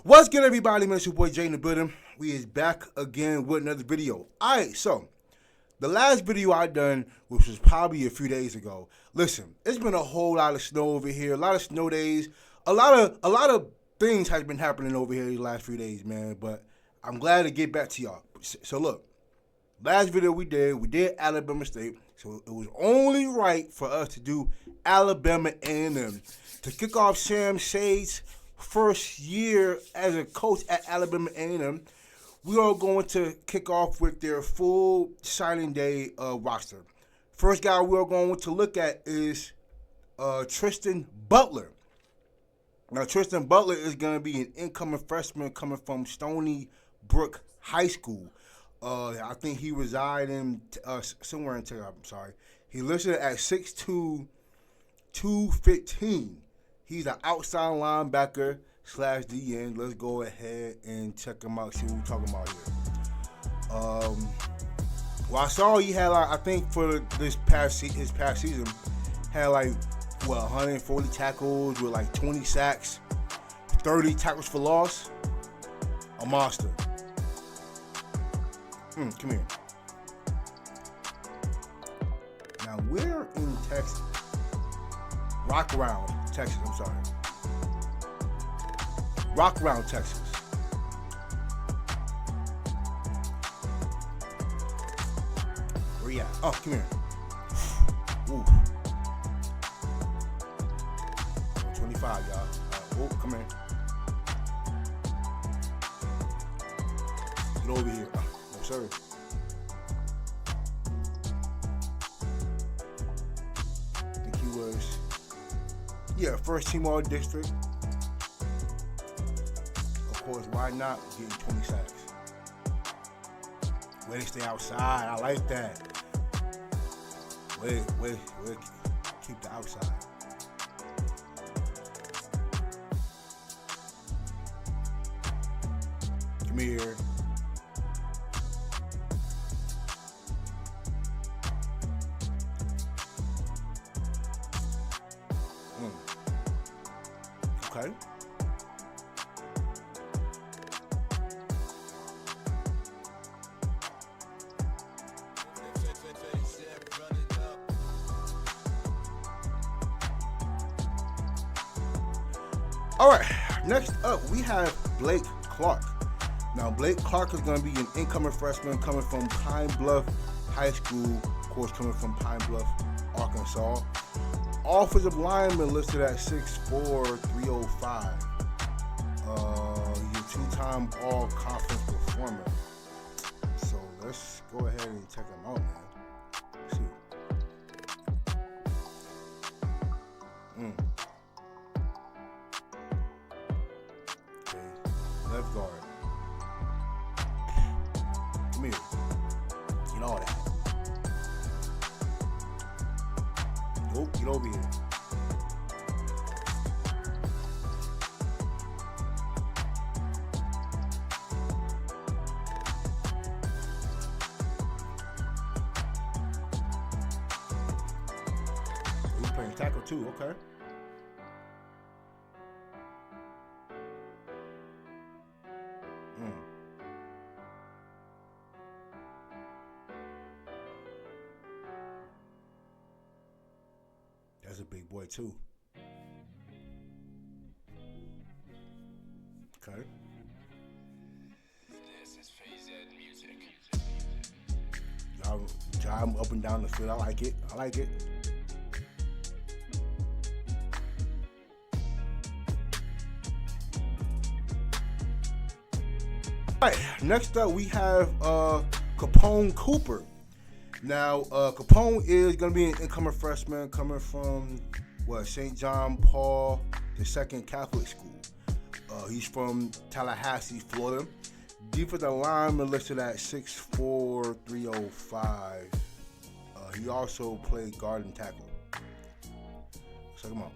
What's good, everybody? Man, it's your boy Jay in the building. We is back again with another video. Alright, so the last video I done, which was probably a few days ago. Listen, it's been a whole lot of snow over here, a lot of snow days, a lot of things has been happening over here these last few days, man. But I'm glad to get back to y'all. So look, last video we did Alabama State, so it was only right for us to do Alabama A&M to kick off Sam Shade's first year as a coach at Alabama A&M. We are going to kick off with their full signing day roster. First guy we are going to look at is Tristan Butler. Now, Tristan Butler is going to be an incoming freshman coming from Stony Brook High School. I think he resides in somewhere in Texas. I'm sorry. He listed at 6'2", 215. He's an outside linebacker / DN. Let's go ahead and check him out, see what we're talking about here. Well, I saw he had, I think for his past season, had 140 tackles with 20 sacks, 30 tackles for loss. A monster. Come here. Now, we're in Texas. Rockaround, Texas, I'm sorry. Rockaround, Texas. Where you at? Oh, come here. Ooh. 25, y'all. Oh, come here. Get over here. No, sir. I think he was, first team all district. Of course, why not getting 20 sacks? Way to stay outside. I like that. Way, keep the outside. Come here. Okay. All right, next up we have Blake Clark. Now, Blake Clark is going to be an incoming freshman coming from Pine Bluff High School, of course, coming from Pine Bluff, Arkansas. Offensive lineman listed at 6'4", 305. He's a two-time all-conference performer. So let's go ahead and check him out, man. Let's see. Okay, left guard. Come here. Get all that. Nope, get over here. He's playing tackle too, okay. That's a big boy too. Okay. This is Phase Music. Y'all drive up and down the field. I like it. All right. Next up, we have Kapone Cooper. Now, Kapone is going to be an incoming freshman coming from, St. John Paul II Catholic School. He's from Tallahassee, Florida. Defensive lineman listed at 6'4", 305. He also played guard and tackle. Check him out.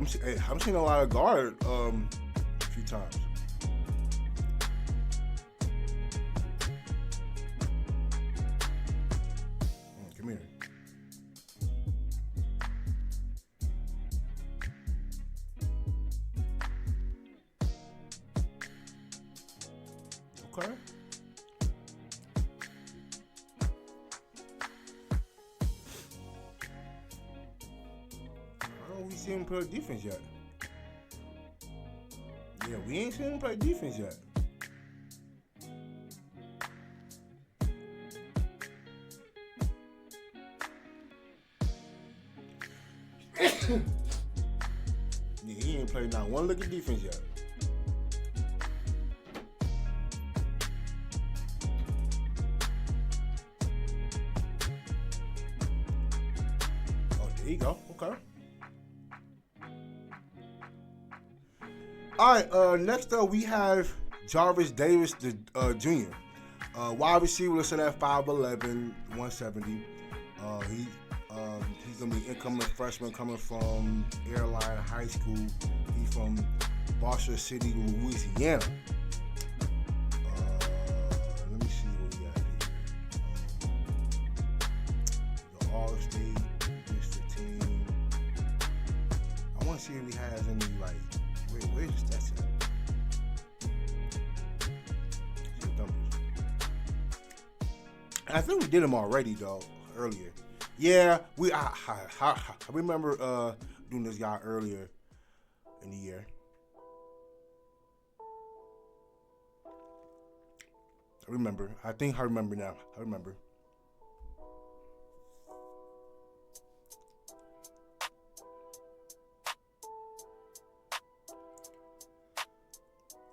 I'm seeing a lot of guard a few times. Come here. Okay. We see him play defense yet. Yeah, we ain't seen him play defense yet. Yeah, he ain't played not one lick of defense yet. Oh, there you go. Okay. All right, next up we have Jarvis Davis Jr. Wide receiver listed at 5'11", 170. He's going to be incoming freshman coming from Airline High School. He's from Boston City, Louisiana. Let me see what we got here. The All-State District team. I want to see if he has any, like, where's the stats at? I think we did them already though earlier. Yeah, I remember doing this guy earlier in the year. I remember. I think I remember now. I remember.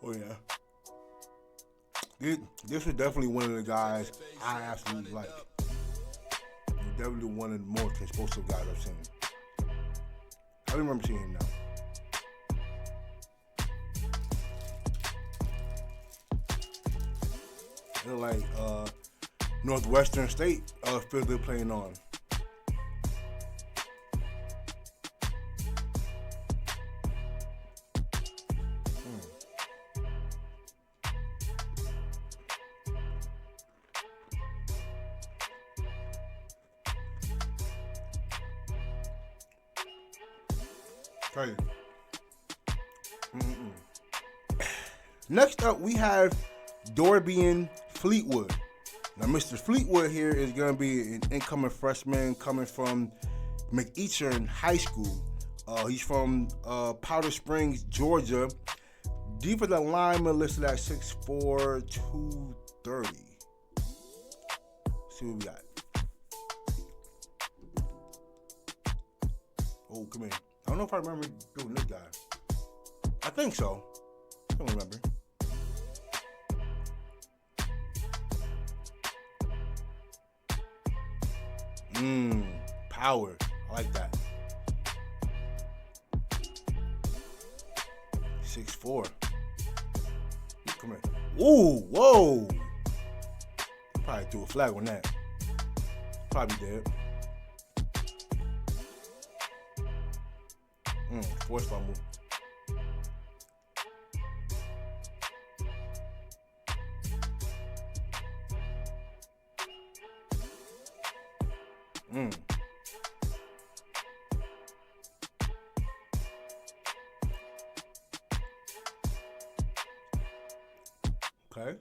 Oh yeah. This was definitely one of the guys I absolutely like. Definitely one of the more explosive guys I've seen. I remember seeing him now. They're like Northwestern State field they're playing on. Crazy. Next up, we have Dorribion Fleetwood. Now, Mr. Fleetwood here is going to be an incoming freshman coming from McEachern High School. He's from Powder Springs, Georgia. Defensive lineman listed at 6'4", 230. See what we got. Oh, come in. I don't know if I remember doing this guy. I think so. I don't remember. Power. I like that. 6'4". Come here. Ooh, whoa. Probably threw a flag on that. Probably did. Forced fumble. Okay.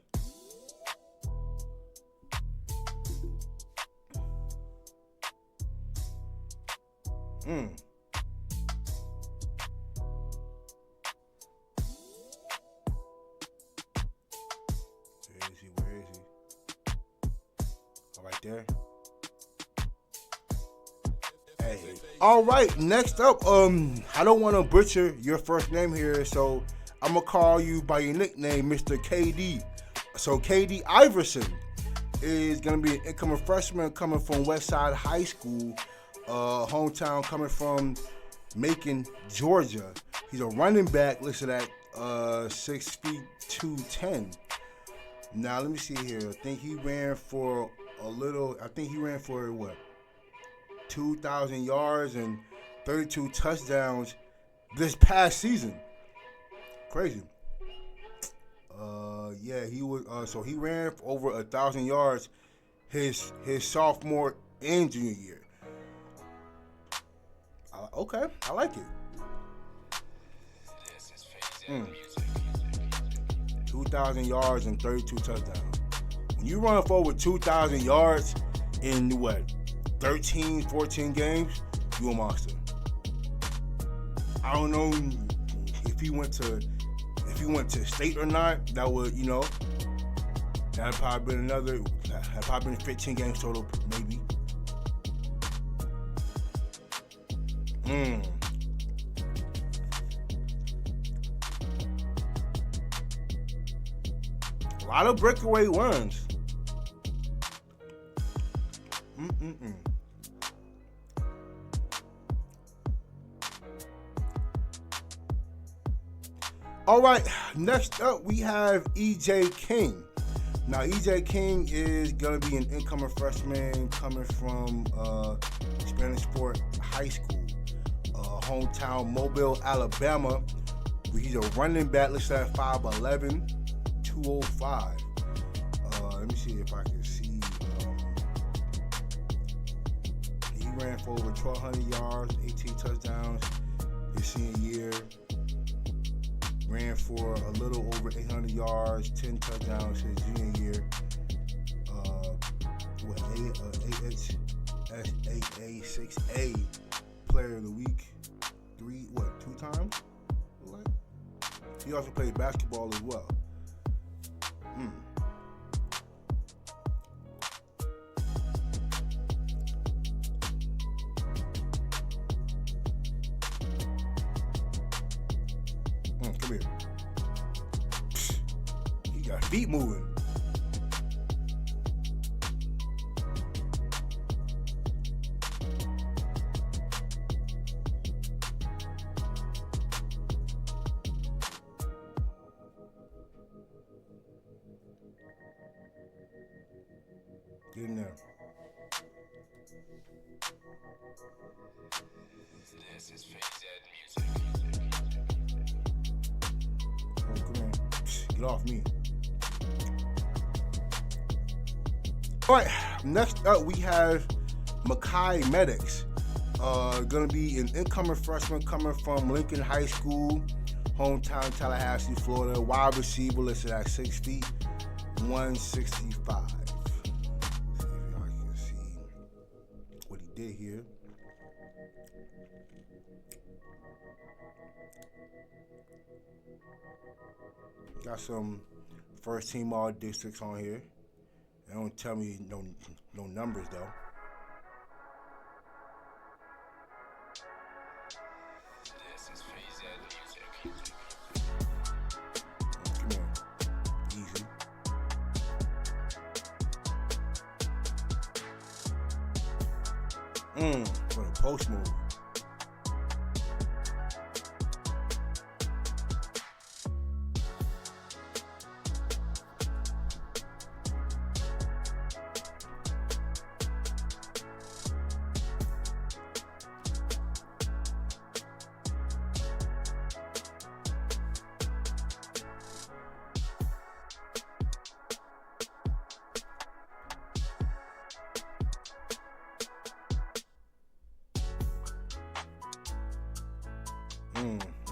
Where is he? All right there. Hey. All right, next up, I don't want to butcher your first name here, so I'm going to call you by your nickname, Mr. KD. So KD Iverson is going to be an incoming freshman coming from Westside High School, hometown coming from Macon, Georgia. He's a running back listed at 6 feet 210. Now, let me see here. I think he ran for 2,000 yards and 32 touchdowns this past season. Crazy. Yeah, he was. So he ran for over 1,000 yards his sophomore and junior year. Okay, I like it. 2,000 yards and 32 touchdowns. When you run for over 2,000 yards in 13, 14 games, you a monster. I don't know if he went to state or not. That would, that'd probably been 15 games total, maybe. A lot of breakaway runs. All right, next up we have E.J. King. Now, E.J. King is going to be an incoming freshman coming from Spanish Fort High School, hometown Mobile, Alabama. He's a running back, listed at 5'11", 205. Let me see if I can see. He ran for over 1,200 yards, 18 touchdowns his senior year. Ran for a little over 800 yards, 10 touchdowns his junior year. AHSAA 6A Player of the Week, 2 times? He also played basketball as well. Come here. He got feet moving. Get in there. This is Phase Music. Oh, come on. Get off me. All right, next up we have Mekhi Maddox. Gonna be an incoming freshman coming from Lincoln High School, hometown Tallahassee, Florida. Wide receiver, listed at 6 feet, 165. What he did here. Got some first team all districts on here. They don't tell me no numbers though. This is Phase Music. Come on. Easy. For the post move.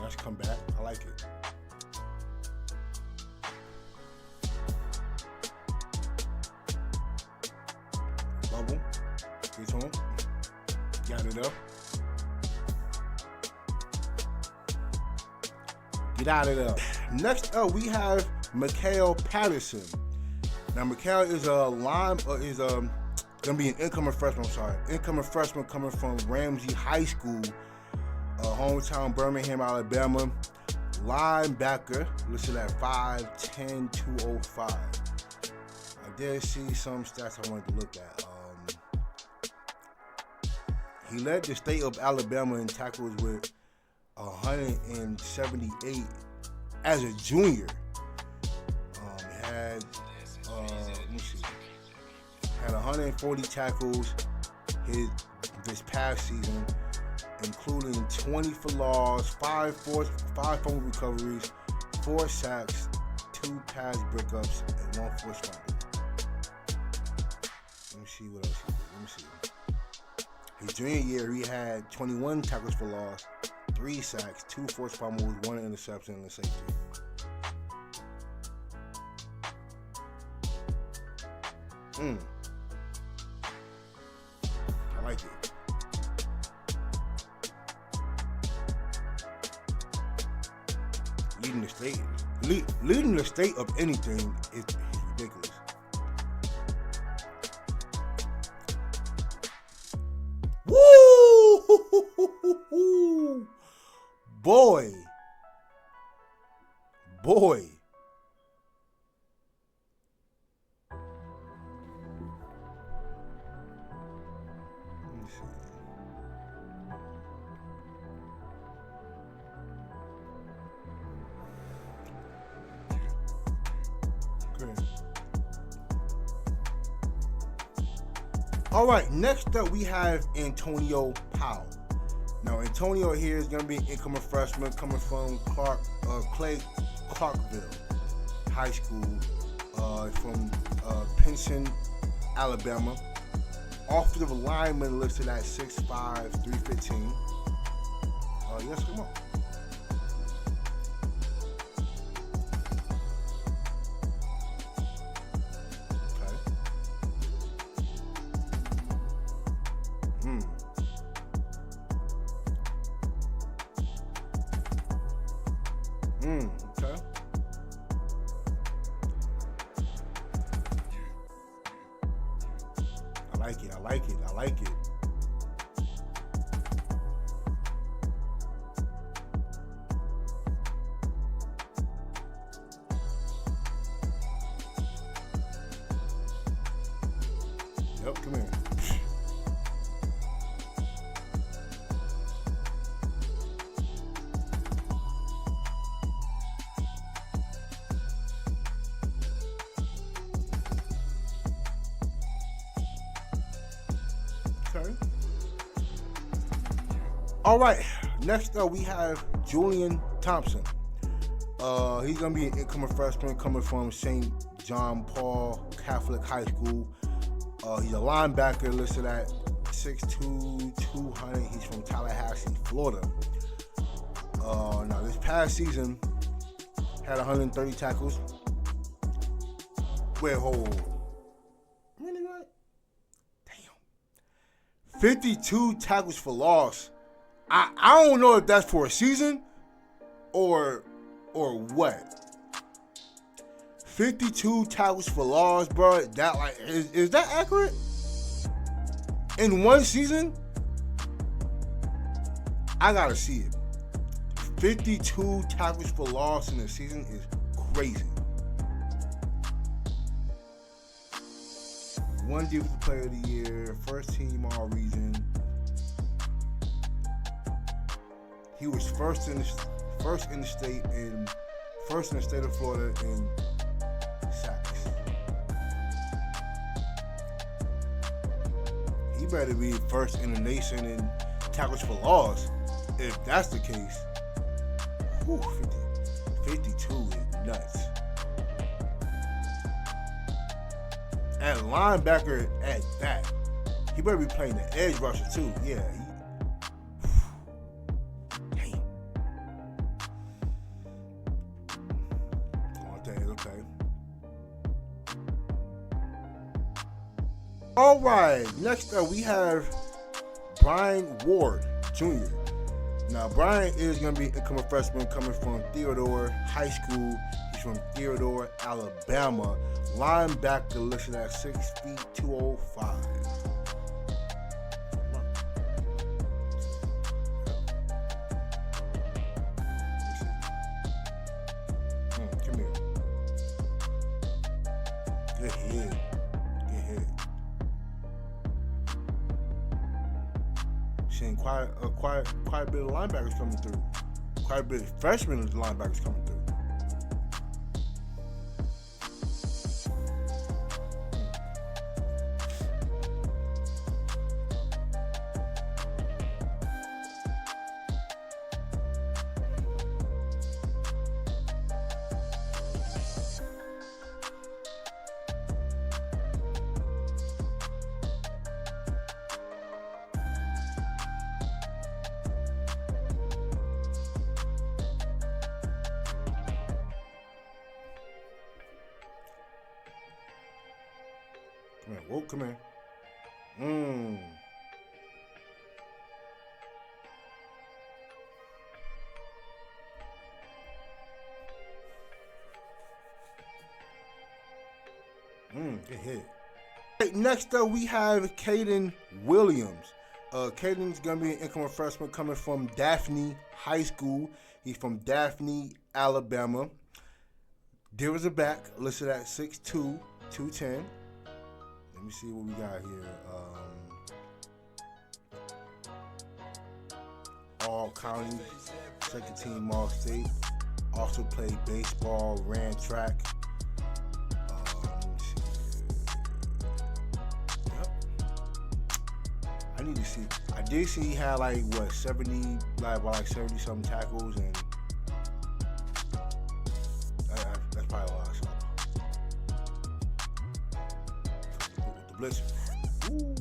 Nice comeback. I like it. Bubble. Get home. Got it up. Get out of there. Next up, we have Marquel Patterson. Now, Marquel is gonna be an incoming freshman. Incoming freshman coming from Ramsey High School, hometown Birmingham, Alabama. Linebacker, listed at 5'10", 205. I did see some stats I wanted to look at. He led the state of Alabama in tackles with 178 as a junior. Had 140 tackles this past season. including 20 for loss, 5 fumble recoveries, 4 sacks, 2 pass breakups, and 1 forced fumble. Let me see what else he did. Let me see. His junior year, he had 21 tackles for loss, 3 sacks, 2 forced fumbles, 1 interception, and a safety. I like it. Leading the state of anything is ridiculous. Woo! Boy. Let me see. All right, next up we have Antonio Powell. Now, Antonio here is going to be an incoming freshman coming from Clarkville High School from Pinson, Alabama. Offensive lineman listed at 6'5", 315. Yes, come on. Okay. I like it. Yep, come here. All right, next up we have Julian Thompson. He's going to be an incoming freshman coming from St. John Paul Catholic High School. He's a linebacker listed at 6'2", 200. He's from Tallahassee, Florida. Now, this past season, had 130 tackles. Wait, hold. Really, right? Damn. 52 tackles for loss. I don't know if that's for a season or what. 52 tackles for loss, bro. That like is that accurate? In one season? I gotta see it. 52 tackles for loss in a season is crazy. One defensive player of the year, first team all region. He was first in the state of Florida in sacks. He better be first in the nation in tackles for loss. If that's the case, 52 is nuts. And linebacker at that. He better be playing the edge rusher too. Yeah. Okay. All right. Next up, we have Brian Ward Jr. Now, Brian is going to be an incoming freshman coming from Theodore High School. He's from Theodore, Alabama. Linebacker listed at 6 feet 205. Come here. Good hit. Seeing quite a bit of linebackers coming through. Quite a bit of freshmen linebackers coming through. Whoa, come here. Good hit. Right, next up, we have Cayden Williams. Cayden's going to be an incoming freshman coming from Daphne High School. He's from Daphne, Alabama. There was a back listed at 6'2", 210. Let me see what we got here. All county, second team All State. Also played baseball, ran track. I need to see. I did see he had like 70, like 70 something tackles, and that's probably a lot of stuff. With the blitz. Ooh.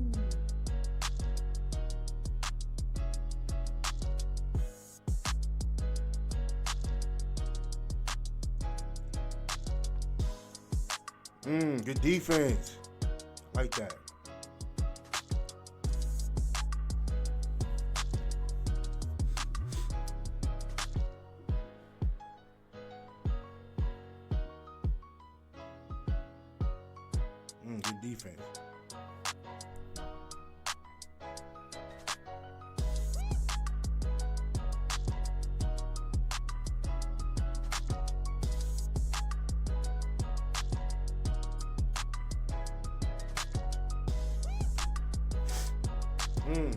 Good defense. I like that. Good defense.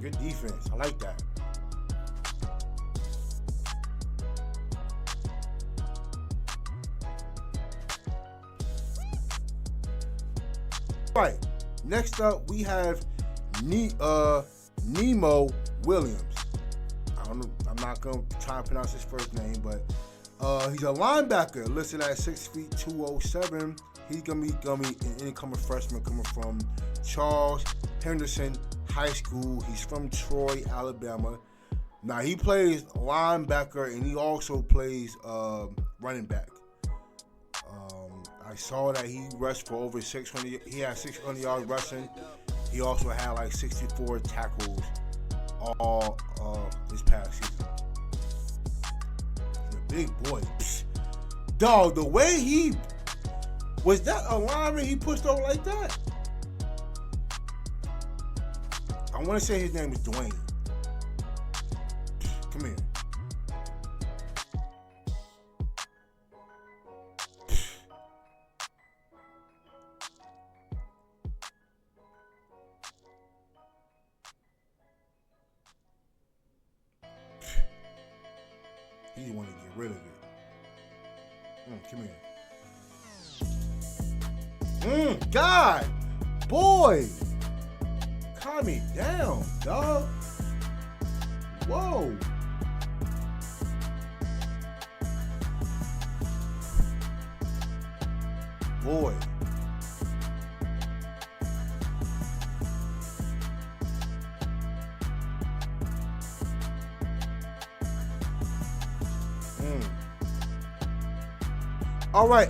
Good defense. I like that. All right. Next up, we have Nemo Williams. I don't know. I'm not gonna try to pronounce his first name, but he's a linebacker listed at 6 feet 207. He's gonna be an incoming freshman coming from Charles Henderson High School. He's from Troy, Alabama. Now he plays linebacker and he also plays running back. I saw that he rushed for over 600. He had 600 yards rushing. He also had like 64 tackles all this past season. He's a big boy. Psst. Dog, the way he was, that a lineman he pushed over like that? I want to say his name is Dwayne. Come here. He want to get rid of it. Come here. God, boy. Calm me down, dog. Whoa. Boy. All right.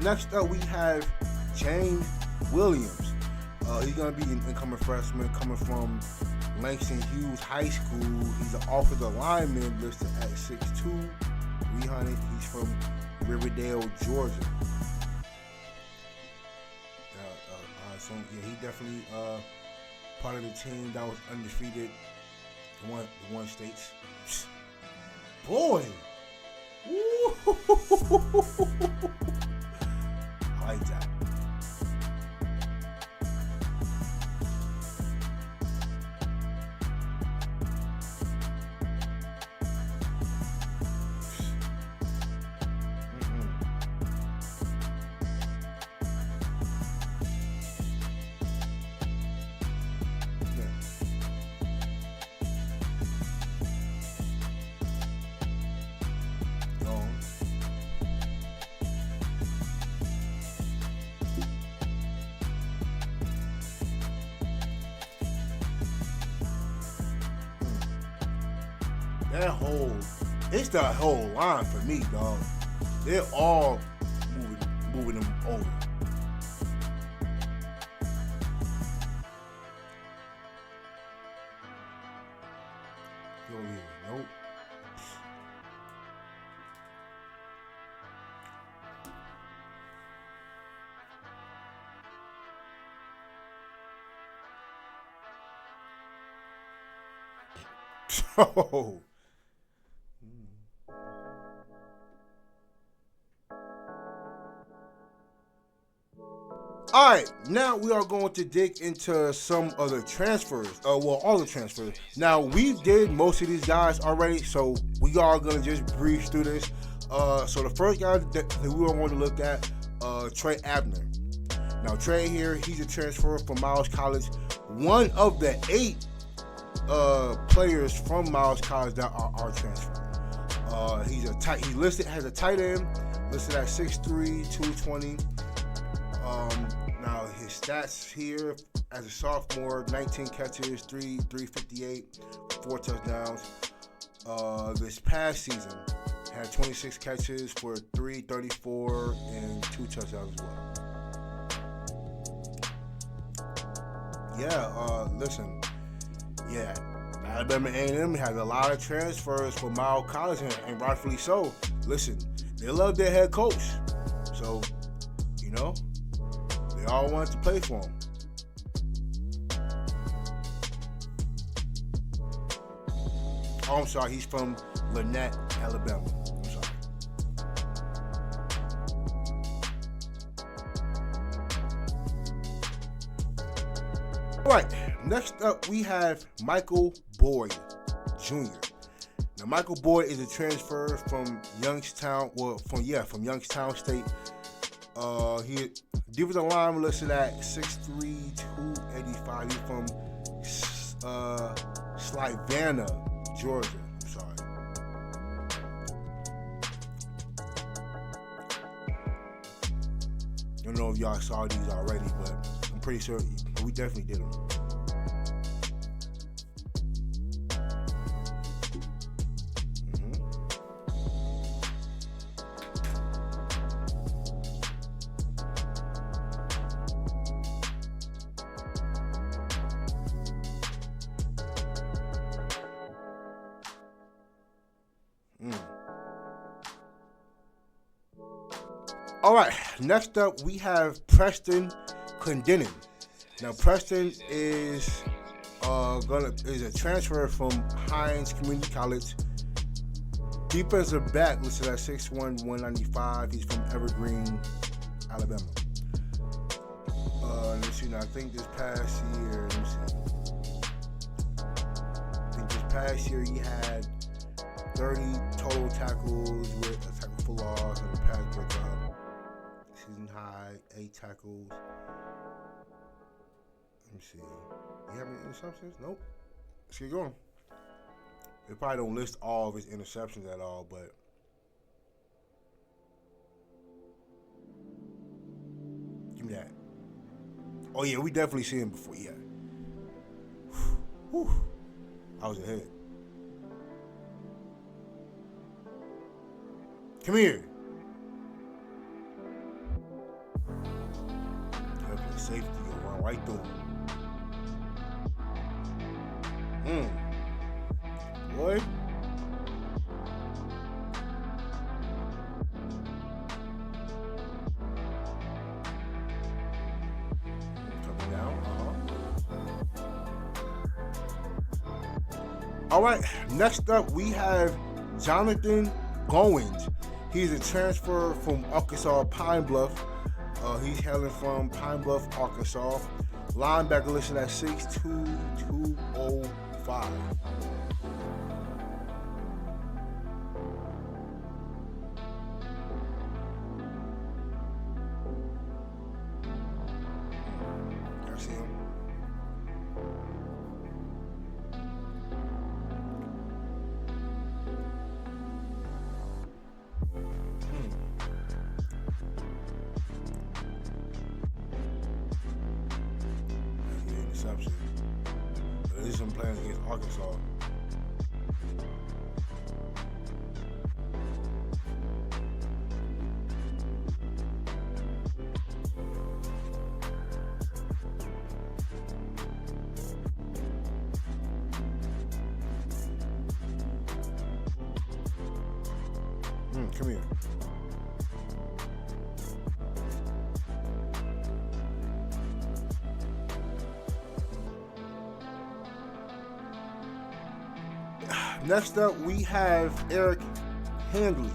Next up, we have Jayden Williams. He's going to be an incoming freshman coming from Langston Hughes High School. He's an offensive lineman listed at 6'2", 300. He's from Riverdale, Georgia. So yeah, he definitely part of the team that was undefeated in one states. Boy, woo. I like that. It's the whole line for me, dog. They're all moving them over. So, all right, now we are going to dig into some other transfers. All the transfers. Now, we did most of these guys already, so we are going to just breeze through this. So the first guy that we are going to look at, Trey Abner. Now, Trey here, he's a transfer from Miles College. One of the 8 players from Miles College that are transferring. He's listed as a tight end, listed at 6'3", 220. Now his stats here as a sophomore: 19 catches, 358, 4 touchdowns. This past season had 26 catches for 334 and 2 touchdowns as well. Listen, Alabama A&M has a lot of transfers for Miles College, and rightfully so. Listen, they love their head coach, so they all wanted to play for him. Oh, I'm sorry, he's from Lynette, Alabama. I'm sorry. All right, next up we have Michael Boyd Jr. Now, Michael Boyd is a transfer from Youngstown, from Youngstown State. He defensive line listed at 6'3", 285. He's from Savannah, Georgia. I'm sorry. I don't know if y'all saw these already, but I'm pretty sure we definitely did them. All right, next up we have Preston Clendenin. Now, Preston is a transfer from Hines Community College. Defensive back listed at 6'1", 195. He's from Evergreen, Alabama. Let's see. Now, I think this past year, he had 30 total tackles with a tackle for loss and a pass breakup. Season high, 8 tackles. Let me see. You have any interceptions? Nope. Let's get going. They probably don't list all of his interceptions at all, but give me that. Oh yeah, we definitely seen him before. Yeah. Whew. I was ahead. Come here. Help safety go run right through him. Boy. Coming down. All right. Next up, we have Jonathon Goins. He's a transfer from Arkansas Pine Bluff. He's hailing from Pine Bluff, Arkansas. Linebacker listed at 6'2", 205. I see him. Interception. But at least I'm playing against Arkansas. Come here. Next up, we have Eric Handley.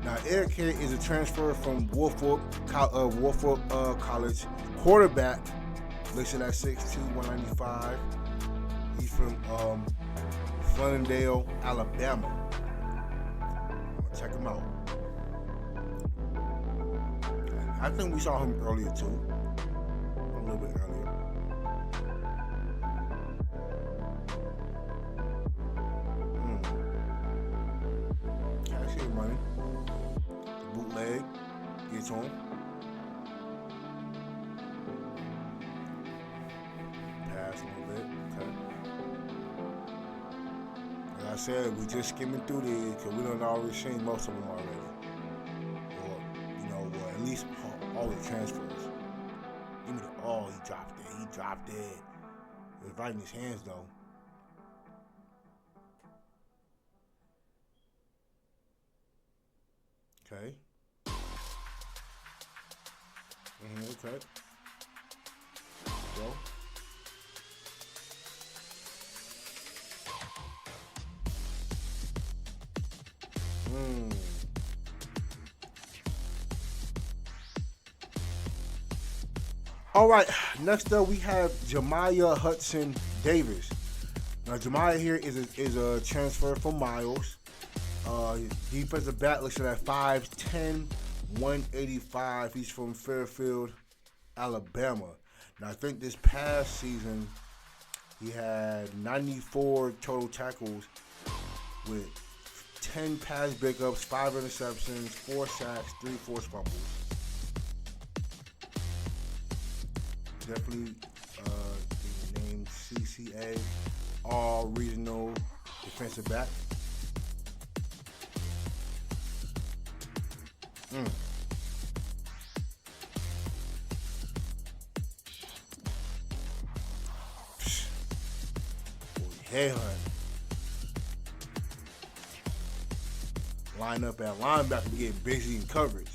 Now, Eric here is a transfer from Woolfolk College. Quarterback, listed at 6'2", 195. He's from Ferndale, Alabama. Check him out. I think we saw him earlier too. A little bit earlier. Cashier money. Bootleg. Gets on. Pass a little bit. Okay. Like I said, we just skimming through these because we done already seen most of them already. Or, or at least all the transfers. Give me the he dropped it. He dropped it. It was right in his hands though. Okay. Okay. Go. All right, next up we have Jemiah Hudson-Davis. Now Jemiah here is a transfer from Miles. Defensive back listed at 5'10", 185. He's from Fairfield, Alabama. Now I think this past season he had 94 total tackles with 10 pass breakups, 5 interceptions, 4 sacks, 3 forced fumbles. Definitely named CCA All Regional Defensive Back. Headhunt. Line up at linebacker, get busy in coverage.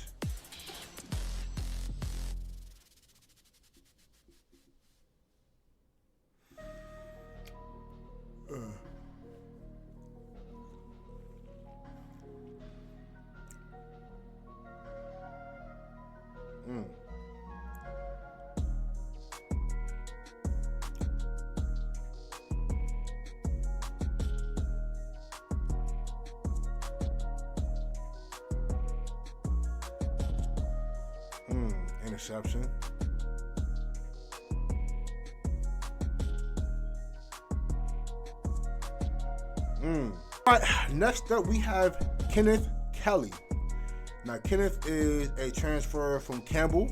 Interception. All right, next up we have Kenneth Kelly. Now Kenneth is a transfer from Campbell.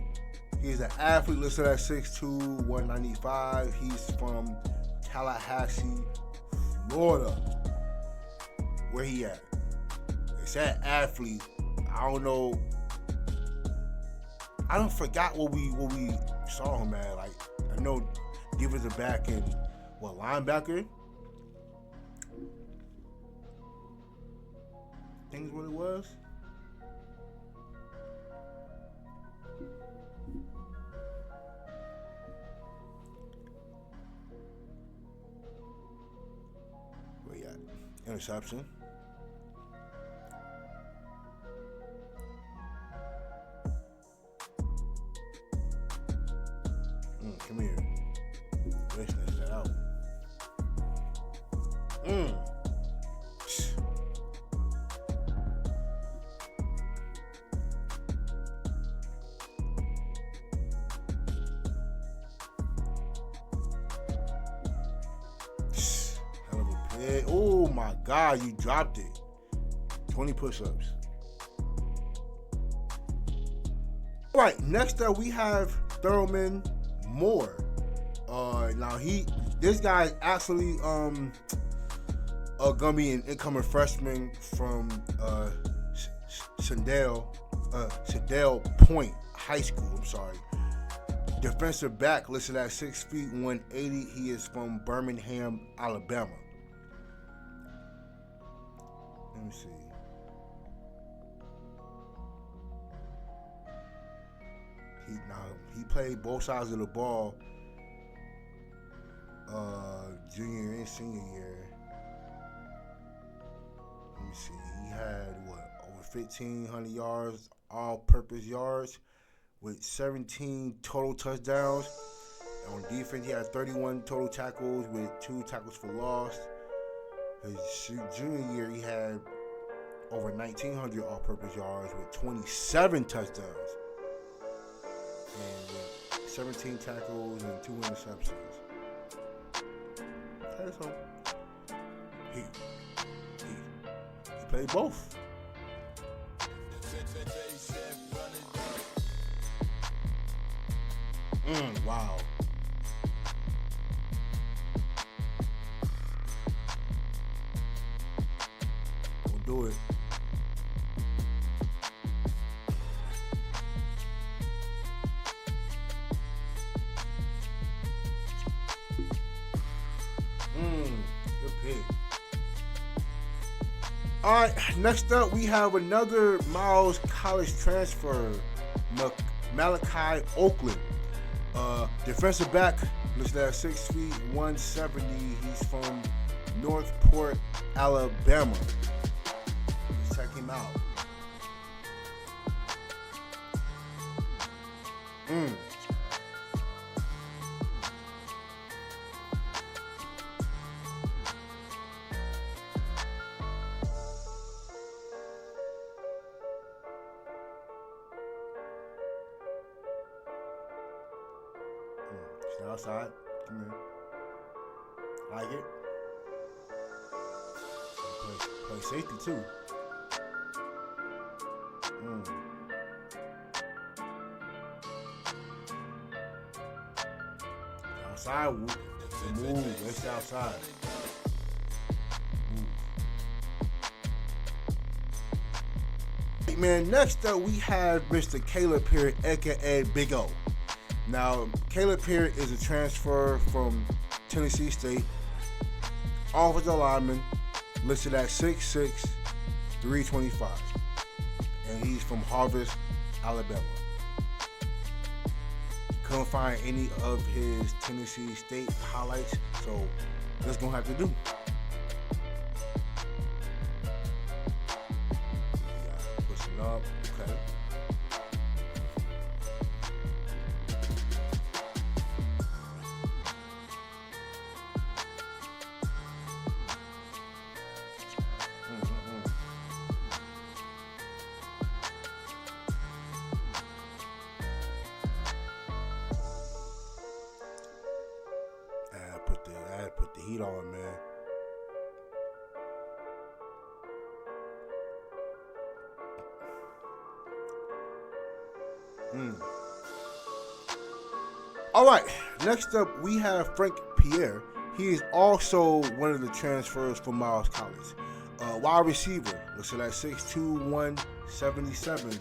He's an athlete listed at 6'2", 195. He's from Tallahassee, Florida. Where he at? It's that athlete. I don't know. I don't forgot what we saw him at. Like I know defensive back and linebacker. I think is what it was. Where you at? Interception. Come here. Let's snatch that out. Hell of a play. Oh my God, you dropped it. 20 push-ups. All right, next up we have Therman Moore. Now this guy is actually gonna be an incoming freshman from Shadell Point High School. I'm sorry. Defensive back listed at 6 feet 180. He is from Birmingham, Alabama. Let me see. He played both sides of the ball junior and senior year. see. He had over 1,500 yards, all-purpose yards, with 17 total touchdowns. On defense, he had 31 total tackles with 2 tackles for loss. His junior year, he had over 1,900 all-purpose yards with 27 touchdowns and with 17 tackles and 2 interceptions. Okay, so he played both. Wow. We'll do it. Good pick. All right, next up we have another Miles college transfer, Malachi Oglen. Defensive back, listed at 6 feet, 170. He's from Northport, Alabama. Let's check him out. Outside, come here. Like it. Play safety too. Outside, move. Let's stay outside. Move. Man, next up we have Mr. Caleb Pierre, aka Big O. Now, Caleb Pierre is a transfer from Tennessee State, offensive lineman, listed at 6'6", 325, and he's from Harvest, Alabama. Couldn't find any of his Tennessee State highlights, so that's gonna have to do. Pushing up, okay. I put the heat on, man. All right, next up we have Franck Pierre. He is also one of the transfers from Miles College. Wide receiver, listed at 6'2", 177.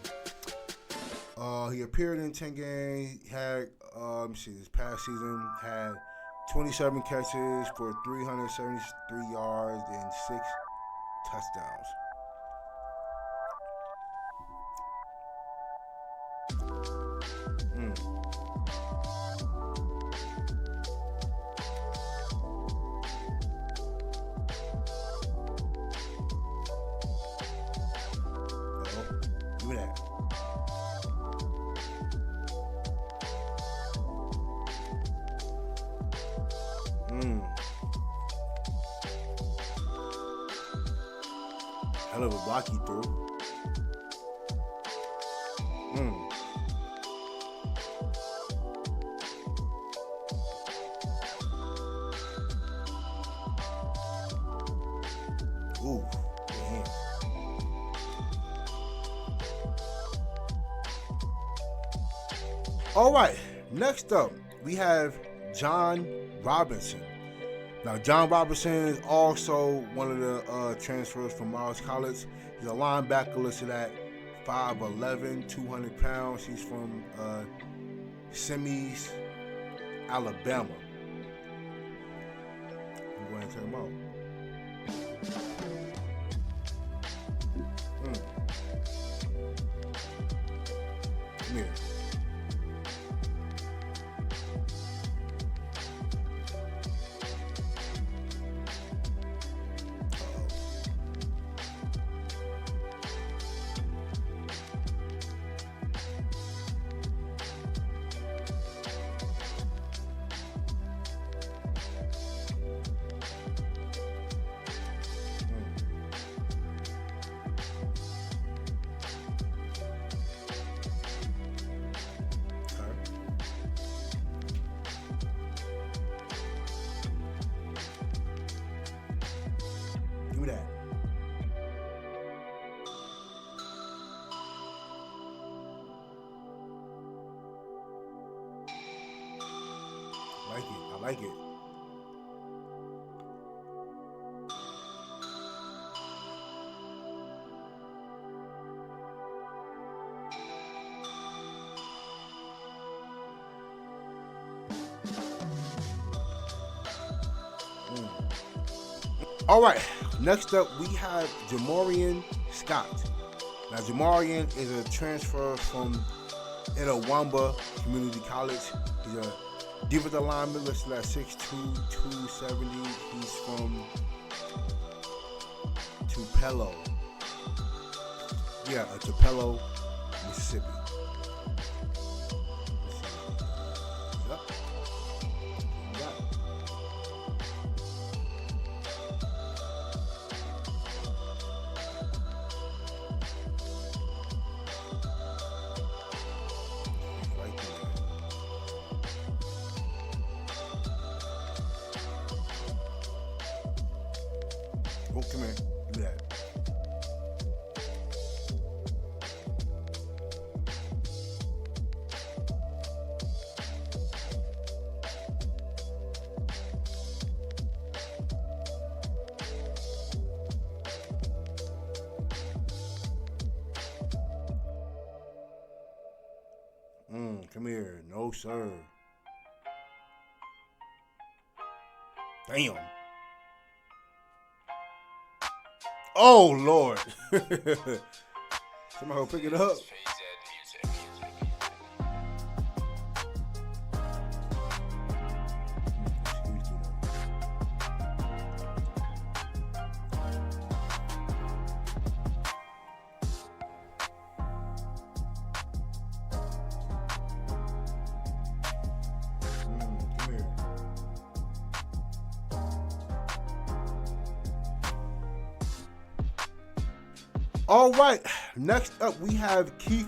He appeared in 10 games. He had, this past season had 27 catches for 373 yards and 6 touchdowns. Do that. Hell of a block he threw. Ooh, man. All right, next up, we have John Robinson. Now, John Robinson is also one of the transfers from Miles College. He's a linebacker listed at 5'11", 200 pounds. He's from Simms, Alabama. I'm going to check him out. Come here. like it. I like it. All right, next up we have Jamarian Scott. Now Jamarian is a transfer from Itawamba Community College. He's a defensive lineman listed at 6'2", 270. He's from Tupelo. Yeah, Tupelo, Mississippi. Yep. Oh, come here. Do that. Come here. No, sir. Damn. Oh, Lord. Somebody will pick it up. All right, next up we have Keith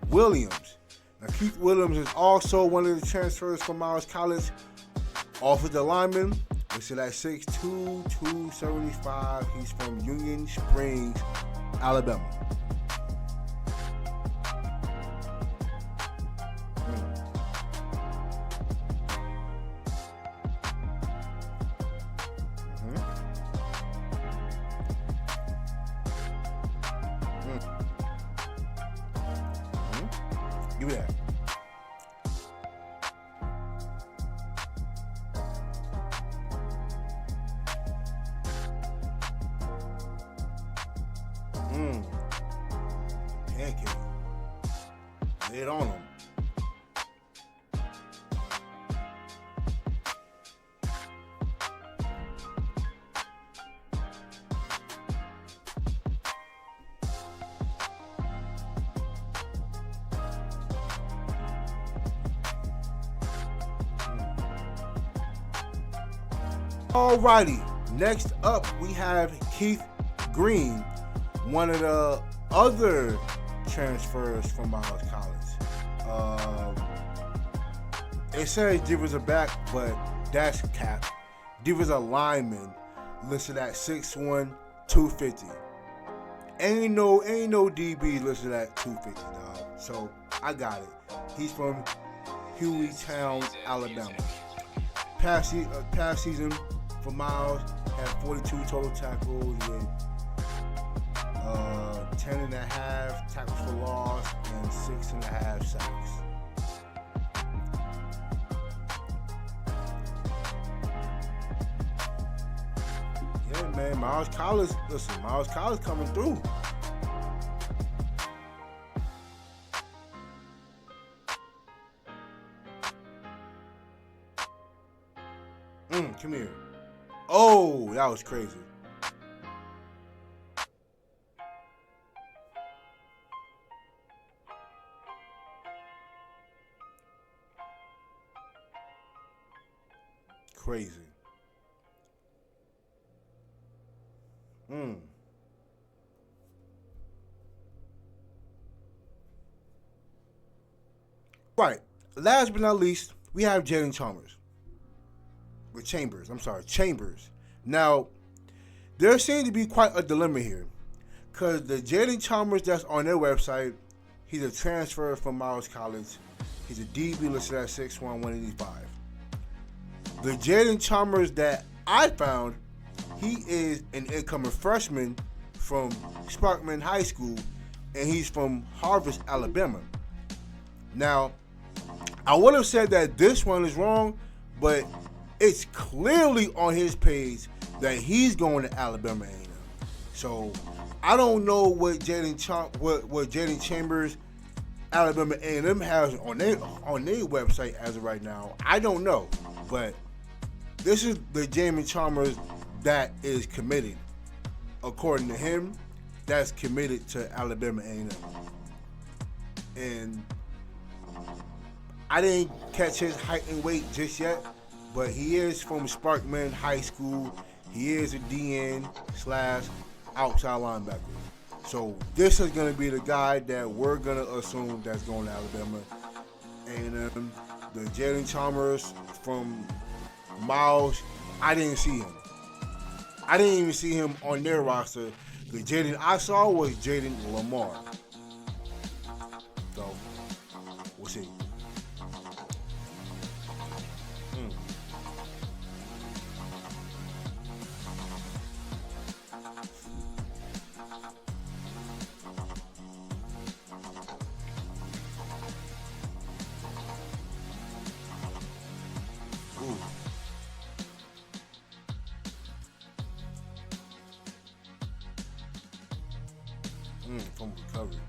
Williams. Now, Keith Williams is also one of the transfers from Miles College. Offensive lineman, listed at 6'2", 275. He's from Union Springs, Alabama. Give me that. Pancake. Lay it on him. Alrighty, next up we have Keith Green, one of the other transfers from Miles College. It says defensive back, but that's cap. Defensive lineman listed at 6'1", 250. Ain't no DB listed at 250, dog. So I got it. He's from Hueytown, Alabama. Past season for Miles had 42 total tackles with 10 and a half tackles for loss and 6 and a half sacks. Yeah, man, Miles College coming through. Come here. Oh, that was crazy. Crazy. Right. Last but not least, we have Jayden Chambers. Chambers. Now, there seems to be quite a dilemma here. Because the Jayden Chambers that's on their website, he's a transfer from Miles College. He's a DB listed at 6'1", 185. The Jayden Chambers that I found, he is an incoming freshman from Sparkman High School, and he's from Harvest, Alabama. Now, I would have said that this one is wrong, but it's clearly on his page that he's going to Alabama A&M. So I don't know what Jayden Chambers, Alabama A&M has on their website as of right now. I don't know, but this is the Jayden Chambers that is committed, according to him. That's committed to Alabama A&M, and I didn't catch his height and weight just yet, but he is from Sparkman High School. He is a DN / outside linebacker. So this is going to be the guy that we're going to assume that's going to Alabama. And the Jayden Chambers from Miles, I didn't see him. I didn't even see him on their roster. The Jaden I saw was Jaden Lamar. So, we'll see. From recovery.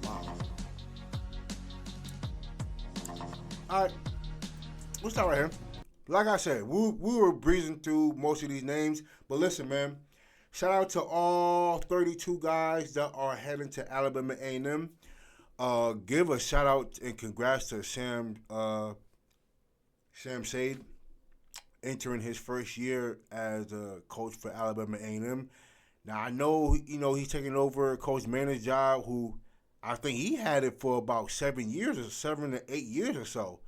Wow. All right. We'll start right here. Like I said, we were breezing through most of these names, but listen, man. Shout out to all 32 guys that are heading to Alabama A&M. Give a shout out and congrats to Sam Sade, entering his first year as a coach for Alabama A&M. Now, I know, he's taking over Coach Manning's job, who I think he had it for about 7 to 8 years or so.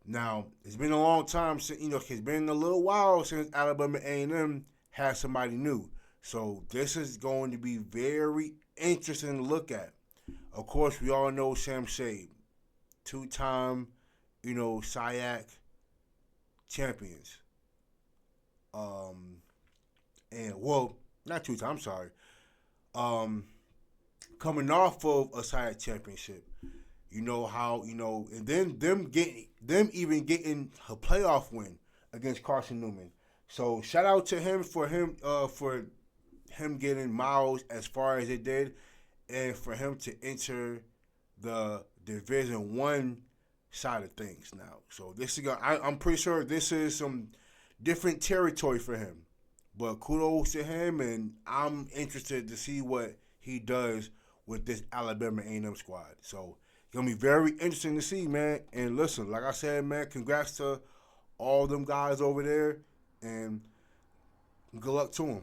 Now, it's been a long time since, it's been a little while since Alabama A&M had somebody new. So this is going to be very interesting to look at. Of course, we all know Sam Sade, two-time, SIAC champions. Not two-time, I'm sorry. Coming off of a SIAC championship. You know how, and then them even getting a playoff win against Carson Newman. So shout out to him for him getting Miles as far as it did, and for him to enter the Division I side of things now. So this is I'm pretty sure this is some different territory for him. But kudos to him, and I'm interested to see what he does with this Alabama A&M squad. So it's going to be very interesting to see, man. And listen, like I said, man, congrats to all them guys over there, and good luck to them.